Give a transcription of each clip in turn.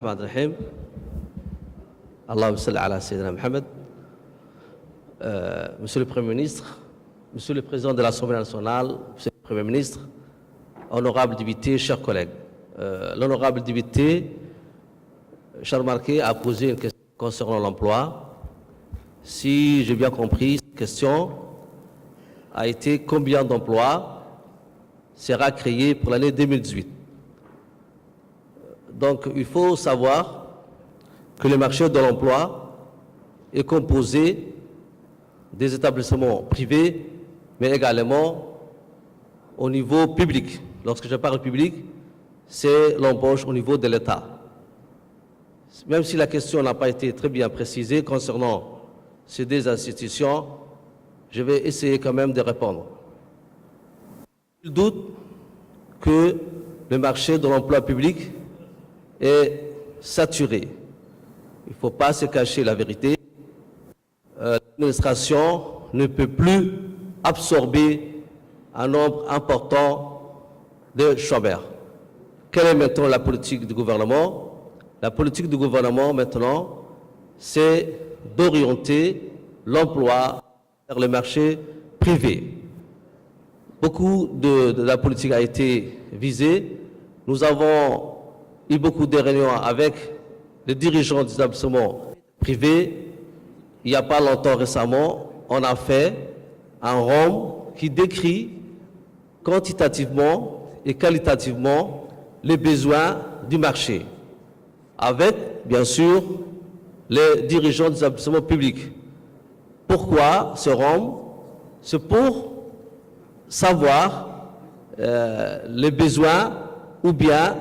الرحمن الرحيم اللهم صل على سيدنا Mohamed. Monsieur le Premier ministre, Monsieur le Président de l'Assemblée nationale, Monsieur le Premier ministre, honorables députés, chers collègues. L'honorable député, cher Marquet, a posé une question concernant l'emploi. Si j'ai bien compris, cette question a été combien d'emplois sera créé pour l'année 2018. Donc, il faut savoir que le marché de l'emploi est composé des établissements privés, mais également au niveau public. Lorsque je parle public, c'est l'embauche au niveau de l'État. Même si la question n'a pas été très bien précisée concernant ces deux institutions, je vais essayer quand même de répondre. Il doute que le marché de l'emploi public est saturé. Il ne faut pas se cacher la vérité. L'administration ne peut plus absorber un nombre important de chômeurs. Quelle est maintenant la politique du gouvernement? La politique du gouvernement maintenant, c'est d'orienter l'emploi vers le marché privé. Beaucoup de la politique a été visée. Nous avons eu beaucoup de réunions avec les dirigeants des établissements privés. Il n'y a pas longtemps récemment, on a fait un rond qui décrit quantitativement et qualitativement les besoins du marché, avec bien sûr les dirigeants des établissements publics. Pourquoi ce rond? C'est pour savoir les besoins ou bien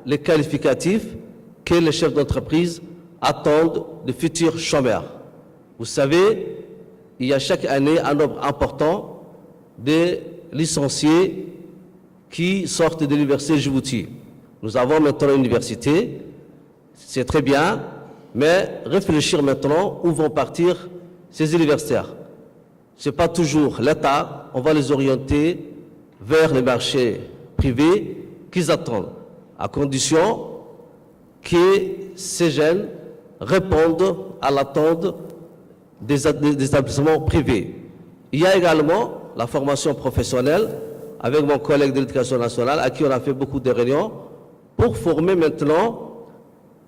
les qualificatifs que les chefs d'entreprise attendent de futurs chômeurs. Vous savez, il y a chaque année un nombre important de licenciés qui sortent de l'université Djibouti. Nous avons maintenant une université, c'est très bien, mais réfléchir maintenant où vont partir ces universitaires. Ce n'est pas toujours l'État, on va les orienter vers les marchés privés qu'ils attendent, à condition que ces jeunes répondent à l'attente des établissements privés. Il y a également la formation professionnelle avec mon collègue de l'Éducation nationale à qui on a fait beaucoup de réunions pour former maintenant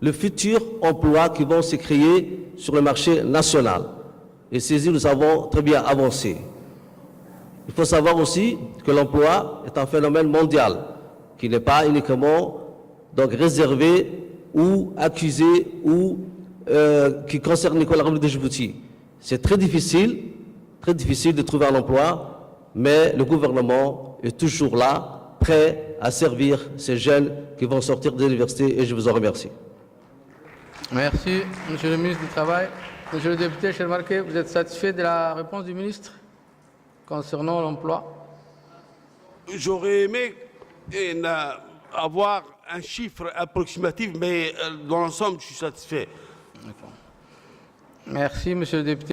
le futur emploi qui vont se créer sur le marché national. Et ces nous avons très bien avancé. Il faut savoir aussi que l'emploi est un phénomène mondial qui n'est pas uniquement donc réservé ou accusé ou qui concerne la République de Djibouti. C'est très difficile de trouver un emploi, mais le gouvernement est toujours là, prêt à servir ces jeunes qui vont sortir de l'université et je vous en remercie. Merci, Monsieur le ministre du Travail. Monsieur le député Marquet, vous êtes satisfait de la réponse du ministre concernant l'emploi? J'aurais aimé avoir un chiffre approximatif, mais dans l'ensemble, je suis satisfait. Merci, Monsieur le député.